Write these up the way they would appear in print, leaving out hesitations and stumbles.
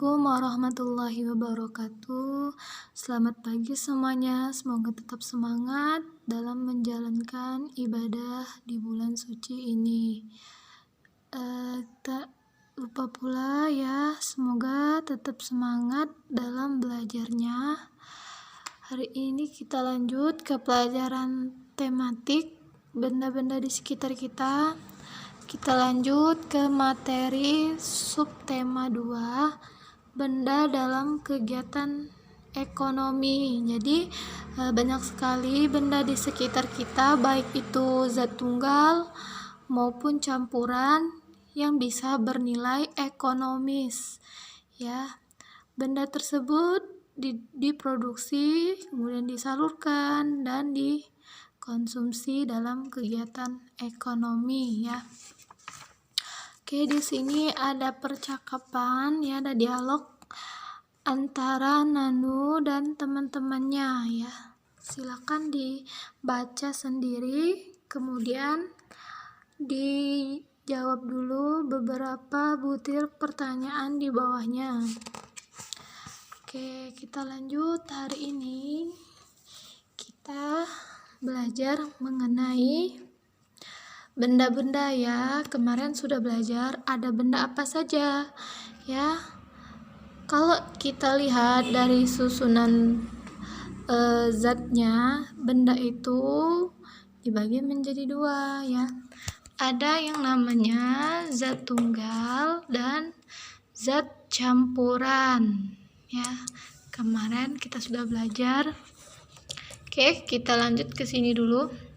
Assalamualaikum warahmatullahi wabarakatuh. Selamat pagi semuanya. Semoga tetap semangat dalam menjalankan ibadah di bulan suci ini. Tak lupa pula ya, semoga tetap semangat dalam belajarnya. Hari ini kita lanjut ke pelajaran tematik benda-benda di sekitar kita. Kita lanjut ke materi subtema 2, benda dalam kegiatan ekonomi. Jadi banyak sekali benda di sekitar kita, baik itu zat tunggal maupun campuran yang bisa bernilai ekonomis. Ya, benda tersebut diproduksi, kemudian disalurkan dan dikonsumsi dalam kegiatan ekonomi ya. Oke, di sini ada percakapan ya, ada dialog antara Nanu dan teman-temannya ya. Silakan dibaca sendiri, kemudian dijawab dulu beberapa butir pertanyaan di bawahnya. Oke, kita lanjut. Hari ini kita belajar mengenai benda-benda ya. Kemarin sudah belajar ada benda apa saja ya. Kalau kita lihat dari susunan zatnya, benda itu dibagi menjadi dua ya. Ada yang namanya zat tunggal dan zat campuran ya. Kemarin kita sudah belajar. Oke, kita lanjut ke sini dulu.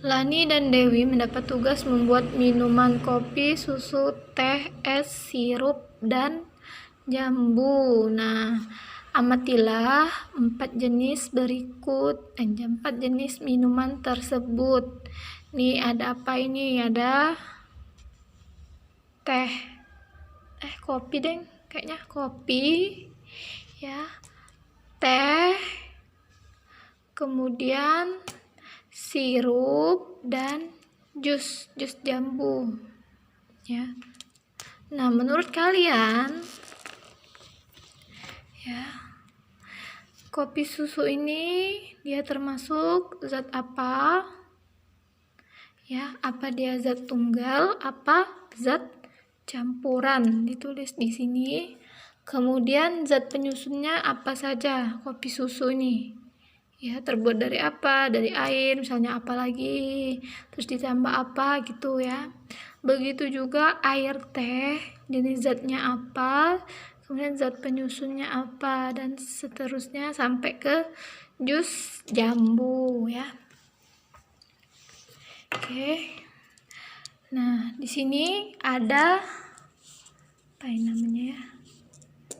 Lani dan Dewi mendapat tugas membuat minuman kopi, susu, teh, es, sirup, dan jambu. Nah, amatilah 4 jenis minuman tersebut. Nih ada apa ini? Ada teh, kopi deng, kayaknya kopi, ya, teh, kemudian sirup dan jus jambu ya. Nah, menurut kalian ya, kopi susu ini dia termasuk zat apa ya? Apa dia zat tunggal, apa zat campuran? Ditulis di sini. Kemudian zat penyusunnya apa saja kopi susu ini ya, terbuat dari apa? Dari air misalnya, apa lagi, terus ditambah apa gitu ya. Begitu juga air teh, jenis zatnya apa, kemudian zat penyusunnya apa, dan seterusnya sampai ke jus jambu ya. Oke. Nah, di sini ada apa ini namanya ya?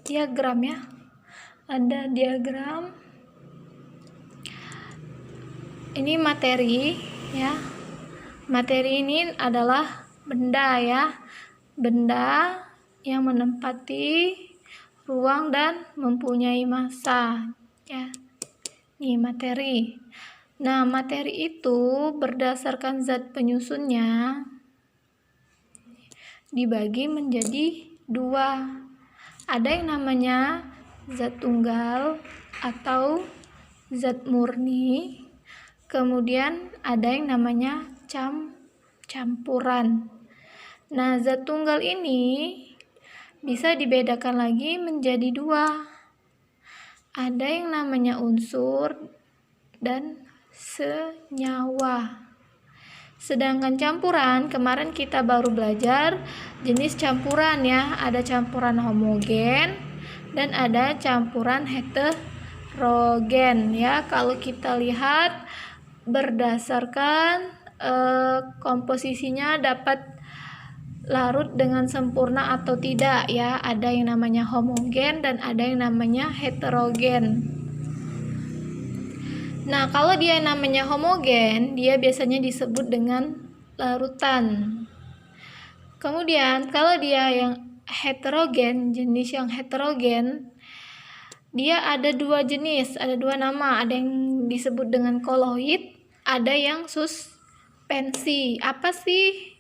Diagram ya. Ada diagram. Ini materi ya. Materi ini adalah benda ya. Benda yang menempati ruang dan mempunyai massa ya. Ini materi. Nah, materi itu berdasarkan zat penyusunnya dibagi menjadi 2. Ada yang namanya zat tunggal atau zat murni. Kemudian ada yang namanya campuran. Nah, zat tunggal ini bisa dibedakan lagi menjadi 2. Ada yang namanya unsur dan senyawa. Sedangkan campuran, kemarin kita baru belajar jenis campuran ya. Ada campuran homogen dan ada campuran heterogen ya. Kalau kita lihat berdasarkan komposisinya dapat larut dengan sempurna atau tidak ya. Ada yang namanya homogen dan ada yang namanya heterogen. Nah, kalau dia namanya homogen, dia biasanya disebut dengan larutan. Kemudian kalau dia yang heterogen, jenis yang heterogen, dia ada 2 jenis, ada 2 nama. Ada yang disebut dengan koloid, ada yang suspensi. Apa sih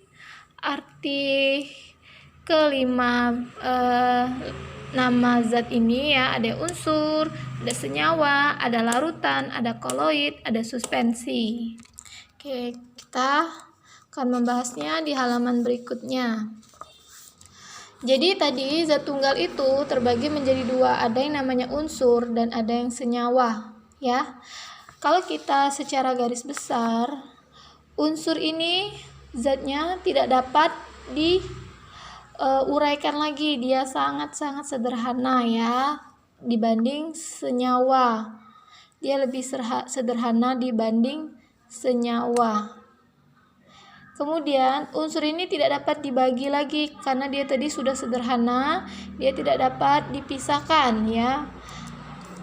arti kelima nama zat ini ya, ada unsur, ada senyawa, ada larutan, ada koloid, ada suspensi. Oke, kita akan membahasnya di halaman berikutnya. Jadi tadi zat tunggal itu terbagi menjadi dua, ada yang namanya unsur dan ada yang senyawa ya. Kalau kita secara garis besar, unsur ini zatnya tidak dapat diuraikan lagi, dia sangat-sangat sederhana ya dibanding senyawa. Dia lebih sederhana dibanding senyawa. Kemudian unsur ini tidak dapat dibagi lagi karena dia tadi sudah sederhana, dia tidak dapat dipisahkan ya.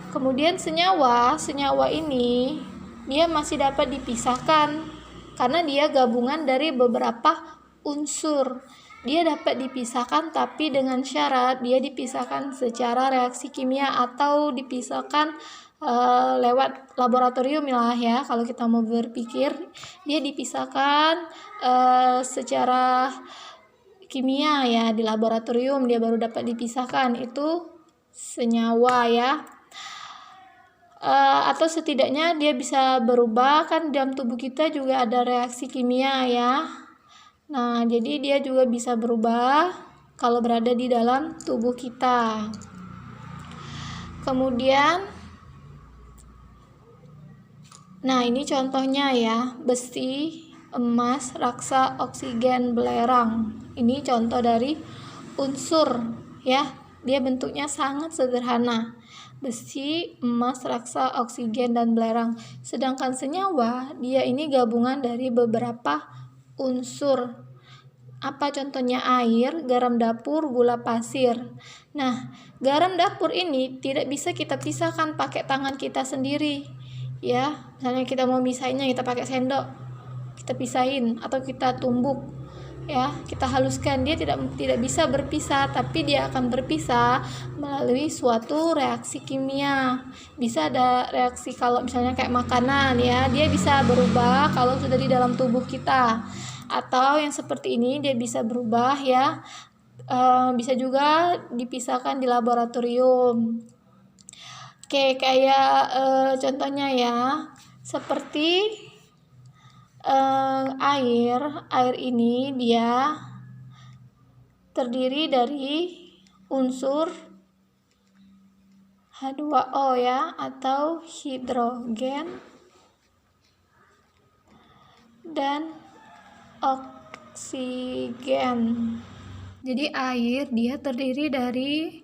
Kemudian senyawa ini dia masih dapat dipisahkan karena dia gabungan dari beberapa unsur. Dia dapat dipisahkan tapi dengan syarat dia dipisahkan secara reaksi kimia atau dipisahkan lewat laboratorium lah ya. Kalau kita mau berpikir, dia dipisahkan secara kimia ya, di laboratorium dia baru dapat dipisahkan, itu senyawa ya. Atau setidaknya dia bisa berubah, kan dalam tubuh kita juga ada reaksi kimia ya. Nah, jadi dia juga bisa berubah kalau berada di dalam tubuh kita. Kemudian, nah ini contohnya ya, besi, emas, raksa, oksigen, belerang. Ini contoh dari unsur ya, dia bentuknya sangat sederhana. Besi, emas, raksa, oksigen, dan belerang. Sedangkan senyawa, dia ini gabungan dari beberapa unsur. Apa contohnya? Air, garam dapur, gula pasir. Nah, garam dapur ini tidak bisa kita pisahkan pakai tangan kita sendiri ya. Misalnya kita mau misahinnya, kita pakai sendok, kita pisahin atau kita tumbuk ya, kita haluskan, dia tidak bisa berpisah, tapi dia akan berpisah melalui suatu reaksi kimia. Bisa ada reaksi kalau misalnya kayak makanan ya, dia bisa berubah kalau sudah di dalam tubuh kita. Atau yang seperti ini dia bisa berubah ya, bisa juga dipisahkan di laboratorium. Oke, kayak contohnya ya, seperti air ini dia terdiri dari unsur H2O ya, atau hidrogen dan oksigen. Jadi air dia terdiri dari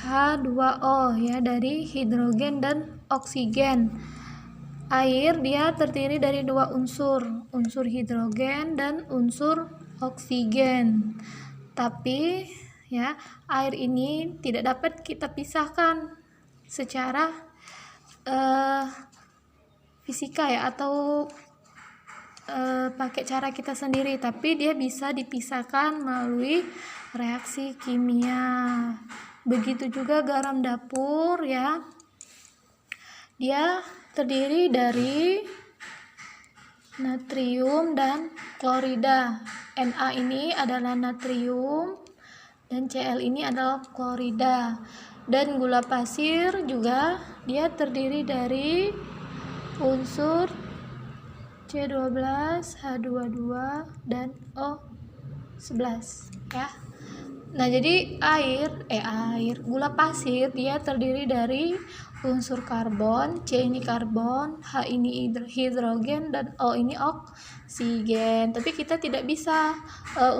H2O ya, dari hidrogen dan oksigen. Air dia terdiri dari dua unsur hidrogen dan unsur oksigen. Tapi ya, air ini tidak dapat kita pisahkan secara fisika ya, atau pakai cara kita sendiri, tapi dia bisa dipisahkan melalui reaksi kimia. Begitu juga garam dapur ya, dia terdiri dari natrium dan klorida. Na ini adalah natrium dan Cl ini adalah klorida. Dan gula pasir juga dia terdiri dari unsur C12, H22, dan O11 ya. Nah, jadi gula pasir dia terdiri dari unsur karbon, C ini karbon, H ini hidrogen, dan O ini oksigen. Tapi kita tidak bisa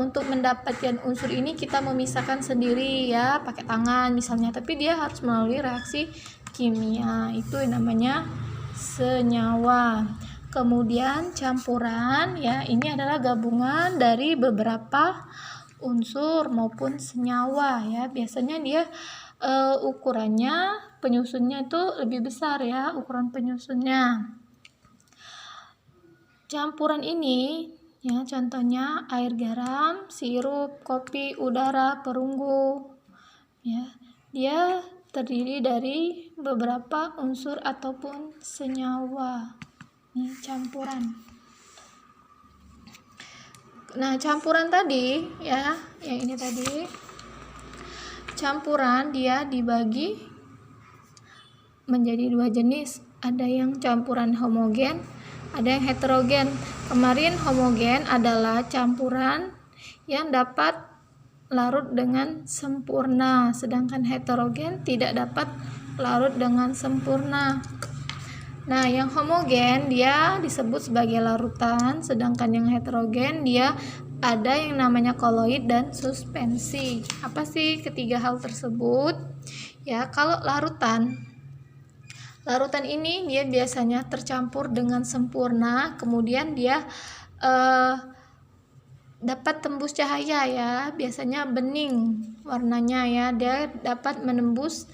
untuk mendapatkan unsur ini kita memisahkan sendiri ya, pakai tangan misalnya, tapi dia harus melalui reaksi kimia, itu namanya senyawa. Kemudian campuran ya, ini adalah gabungan dari beberapa unsur maupun senyawa ya. Biasanya dia ukurannya, penyusunnya itu lebih besar ya, ukuran penyusunnya. Campuran ini ya, contohnya air, garam, sirup, kopi, udara, perunggu ya. Dia terdiri dari beberapa unsur ataupun senyawa. Ini campuran. Nah, campuran tadi ya, yang ini tadi. Campuran dia dibagi menjadi dua jenis. Ada yang campuran homogen, ada yang heterogen. Kemarin homogen adalah campuran yang dapat larut dengan sempurna, sedangkan heterogen tidak dapat larut dengan sempurna. Nah, yang homogen dia disebut sebagai larutan, sedangkan yang heterogen dia ada yang namanya koloid dan suspensi. Apa sih ketiga hal tersebut? Ya, kalau larutan ini dia biasanya tercampur dengan sempurna, kemudian dia dapat tembus cahaya ya, biasanya bening warnanya ya, dia dapat menembus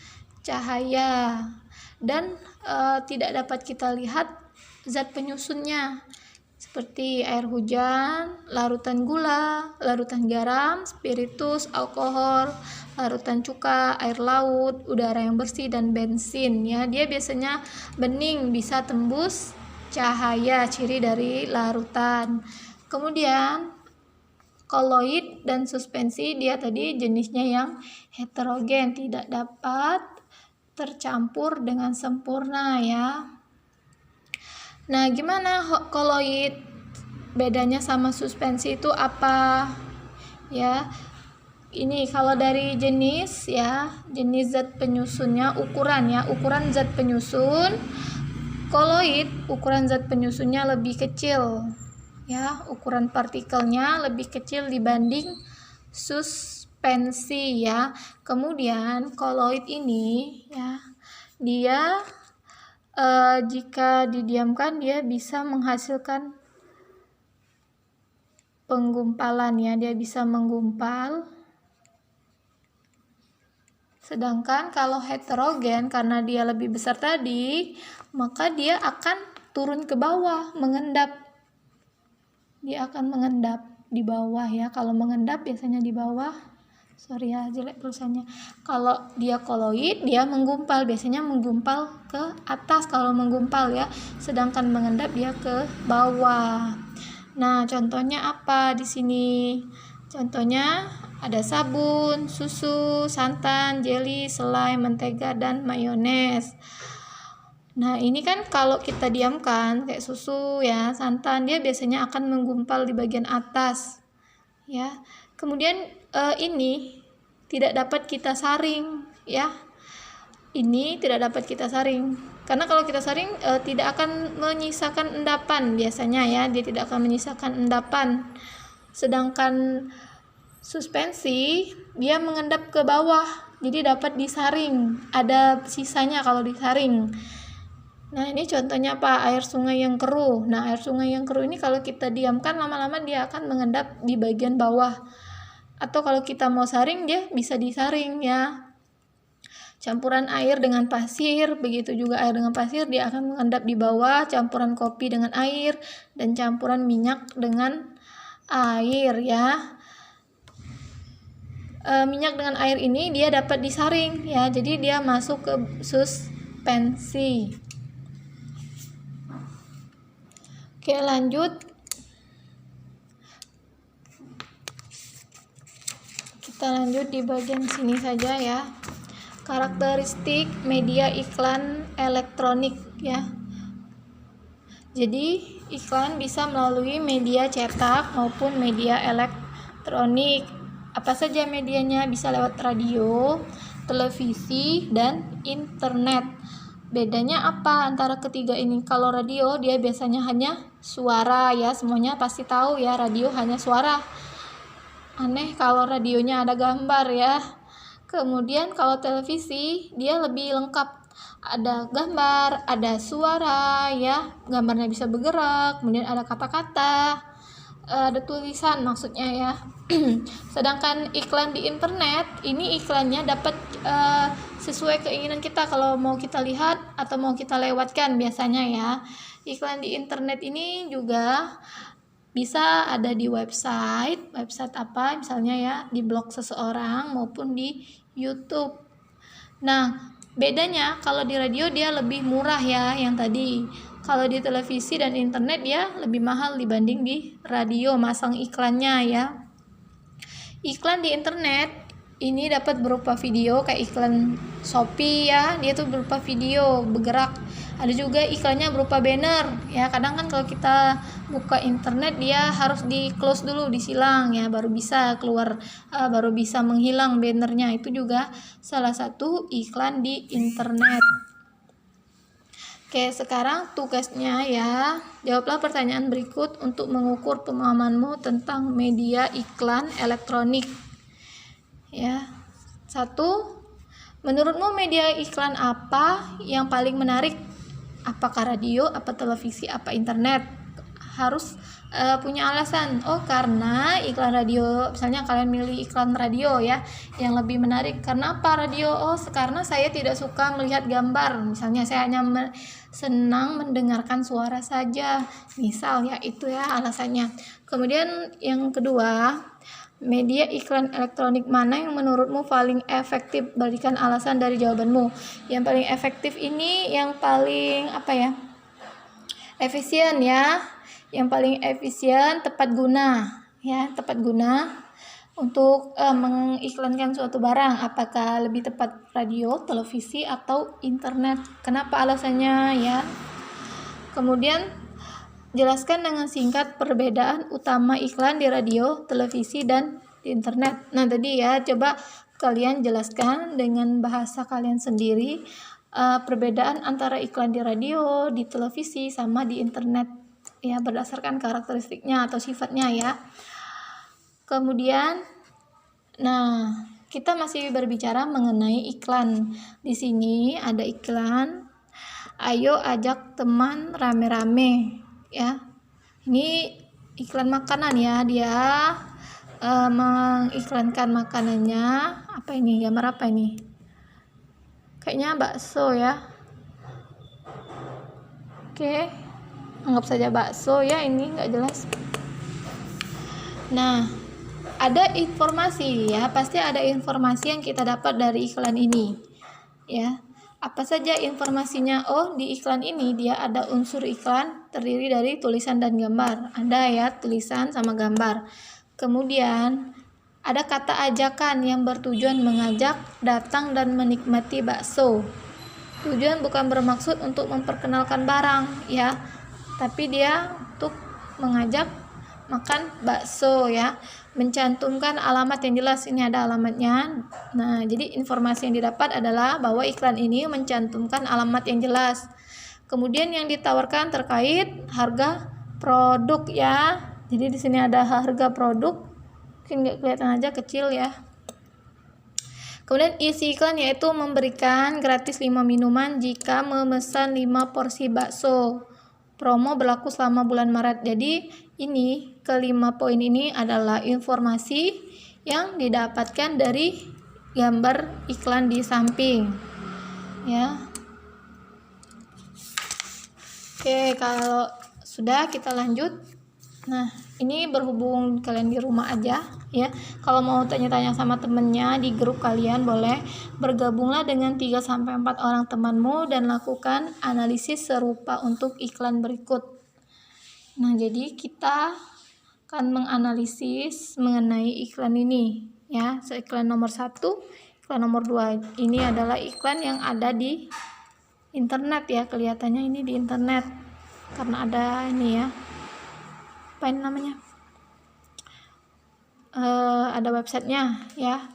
cahaya dan tidak dapat kita lihat zat penyusunnya seperti air hujan, larutan gula, larutan garam, spiritus, alkohol, larutan cuka, air laut, udara yang bersih dan bensin ya. Dia biasanya bening, bisa tembus cahaya, ciri dari larutan. Kemudian koloid dan suspensi dia tadi jenisnya yang heterogen, tidak dapat tercampur dengan sempurna ya. Nah, gimana koloid bedanya sama suspensi itu apa? Ya, ini kalau dari jenis ya, jenis zat penyusunnya, ukuran zat penyusun. Koloid ukuran zat penyusunnya lebih kecil. Ya, ukuran partikelnya lebih kecil dibanding suspensi ya. Kemudian koloid ini ya, dia jika didiamkan dia bisa menghasilkan penggumpalan ya, dia bisa menggumpal. Sedangkan kalau heterogen karena dia lebih besar tadi, maka dia akan turun ke bawah, mengendap. Dia akan mengendap di bawah ya. Kalau mengendap biasanya di bawah. Sorry ya, jelek tulisannya. Kalau dia koloid, dia menggumpal, biasanya menggumpal ke atas kalau menggumpal ya. Sedangkan mengendap dia ke bawah. Nah, contohnya apa di sini? Contohnya ada sabun, susu, santan, jeli, selai, mentega, dan mayones. Nah, ini kan kalau kita diamkan kayak susu ya, santan, dia biasanya akan menggumpal di bagian atas. Ya. Kemudian ini tidak dapat kita saring ya. Ini tidak dapat kita saring. Karena kalau kita saring tidak akan menyisakan endapan biasanya ya, dia tidak akan menyisakan endapan. Sedangkan suspensi dia mengendap ke bawah, jadi dapat disaring, ada sisanya kalau disaring. Nah, ini contohnya apa? Air sungai yang keruh. Nah, air sungai yang keruh ini kalau kita diamkan lama-lama dia akan mengendap di bagian bawah. Atau kalau kita mau saring dia bisa disaring ya. Campuran air dengan pasir, begitu juga air dengan pasir dia akan mengendap di bawah. Campuran kopi dengan air dan campuran minyak dengan air ya. Minyak dengan air ini dia dapat disaring ya, jadi dia masuk ke suspensi. Oke, lanjut. Kita lanjut di bagian sini saja ya. Karakteristik media iklan elektronik ya. Jadi iklan bisa melalui media cetak maupun media elektronik. Apa saja medianya? Bisa lewat radio, televisi, dan internet. Bedanya apa antara ketiga ini? Kalau radio dia biasanya hanya suara ya, semuanya pasti tahu ya, radio hanya suara. Aneh kalau radionya ada gambar ya. Kemudian kalau televisi dia lebih lengkap, ada gambar, ada suara ya, gambarnya bisa bergerak, kemudian ada kata-kata, ada tulisan maksudnya ya. Sedangkan iklan di internet ini iklannya dapat sesuai keinginan kita, kalau mau kita lihat atau mau kita lewatkan biasanya ya. Iklan di internet ini juga bisa ada di website apa misalnya ya, di blog seseorang maupun di YouTube. Nah, bedanya kalau di radio dia lebih murah ya yang tadi. Kalau di televisi dan internet dia lebih mahal dibanding di radio masang iklannya ya. Iklan di internet ini dapat berupa video kayak iklan Shopee ya, dia tuh berupa video bergerak. Ada juga iklannya berupa banner ya. Kadang kan kalau kita buka internet dia harus di close dulu, disilang ya, baru bisa keluar, baru bisa menghilang bannernya. Itu juga salah satu iklan di internet. Oke, sekarang tugasnya ya, jawablah pertanyaan berikut untuk mengukur pemahamanmu tentang media iklan elektronik. Ya, 1. Menurutmu media iklan apa yang paling menarik? Apakah radio, apa televisi, apa internet? Harus punya alasan. Oh, karena iklan radio, misalnya kalian milih iklan radio ya, yang lebih menarik. Karena apa radio? Oh, karena saya tidak suka melihat gambar. Misalnya saya hanya senang mendengarkan suara saja. Misal ya, itu ya alasannya. Kemudian yang kedua, media iklan elektronik mana yang menurutmu paling efektif? Berikan alasan dari jawabanmu. Yang paling efektif ini yang paling efisien ya. Yang paling efisien, tepat guna ya, tepat guna untuk mengiklankan suatu barang. Apakah lebih tepat radio, televisi, atau internet? Kenapa alasannya ya? Kemudian jelaskan dengan singkat perbedaan utama iklan di radio, televisi, dan di internet. Nah tadi ya, coba kalian jelaskan dengan bahasa kalian sendiri perbedaan antara iklan di radio, di televisi, sama di internet ya, berdasarkan karakteristiknya atau sifatnya ya. Kemudian, nah kita masih berbicara mengenai iklan. Di sini ada iklan, ayo ajak teman rame-rame. Ya, ini iklan makanan ya, dia mengiklankan makanannya. Apa ini, gambar apa ini? Kayaknya bakso ya. Oke, anggap saja bakso ya, ini nggak jelas. Nah, ada informasi ya, pasti ada informasi yang kita dapat dari iklan ini ya. Apa saja informasinya? Oh, di iklan ini dia ada unsur iklan terdiri dari tulisan dan gambar. Ada ya, tulisan sama gambar. Kemudian ada kata ajakan yang bertujuan mengajak datang dan menikmati bakso. Tujuan bukan bermaksud untuk memperkenalkan barang ya, tapi dia untuk mengajak makan bakso ya. Mencantumkan alamat yang jelas, ini ada alamatnya. Nah, jadi informasi yang didapat adalah bahwa iklan ini mencantumkan alamat yang jelas. Kemudian yang ditawarkan terkait harga produk ya. Jadi di sini ada harga produk, mungkin nggak kelihatan aja, kecil ya. Kemudian isi iklan yaitu memberikan gratis 5 minuman jika memesan 5 porsi bakso. Promo berlaku selama bulan Maret. Jadi ini kelima poin ini adalah informasi yang didapatkan dari gambar iklan di samping ya. Oke, kalau sudah kita lanjut. Nah, ini berhubung kalian di rumah aja ya. Kalau mau tanya-tanya sama temennya di grup kalian, boleh bergabunglah dengan 3-4 orang temanmu dan lakukan analisis serupa untuk iklan berikut. Nah, jadi kita akan menganalisis mengenai iklan ini ya. Iklan nomor 1, iklan nomor 2 ini adalah iklan yang ada di internet ya. Kelihatannya ini di internet karena ada ini ya, apa ini namanya, ada websitenya ya.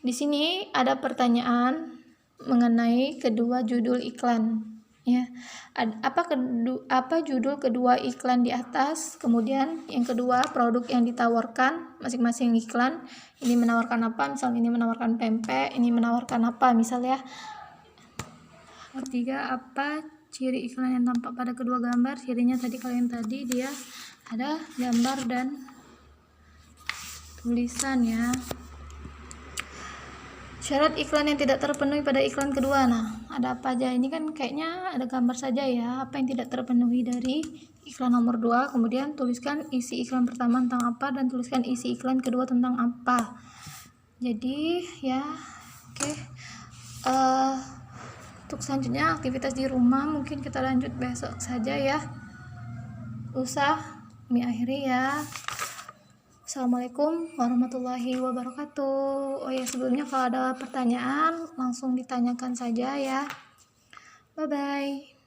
Di sini ada pertanyaan mengenai kedua judul iklan ya. Apa judul kedua iklan di atas? Kemudian yang kedua, produk yang ditawarkan masing-masing iklan. Ini menawarkan apa? Misalnya ini menawarkan pempek, ini menawarkan apa misal ya. Ketiga, apa ciri iklan yang tampak pada kedua gambar? Cirinya tadi dia ada gambar dan tulisan ya. Syarat iklan yang tidak terpenuhi pada iklan kedua. Nah, ada apa aja? Ini kan kayaknya ada gambar saja ya. Apa yang tidak terpenuhi dari iklan nomor 2? Kemudian tuliskan isi iklan pertama tentang apa dan tuliskan isi iklan kedua tentang apa. Jadi ya, oke. Untuk selanjutnya aktivitas di rumah mungkin kita lanjut besok saja ya. Usah kami akhiri ya. Assalamualaikum warahmatullahi wabarakatuh. Oh ya, sebelumnya kalau ada pertanyaan langsung ditanyakan saja ya. Bye bye.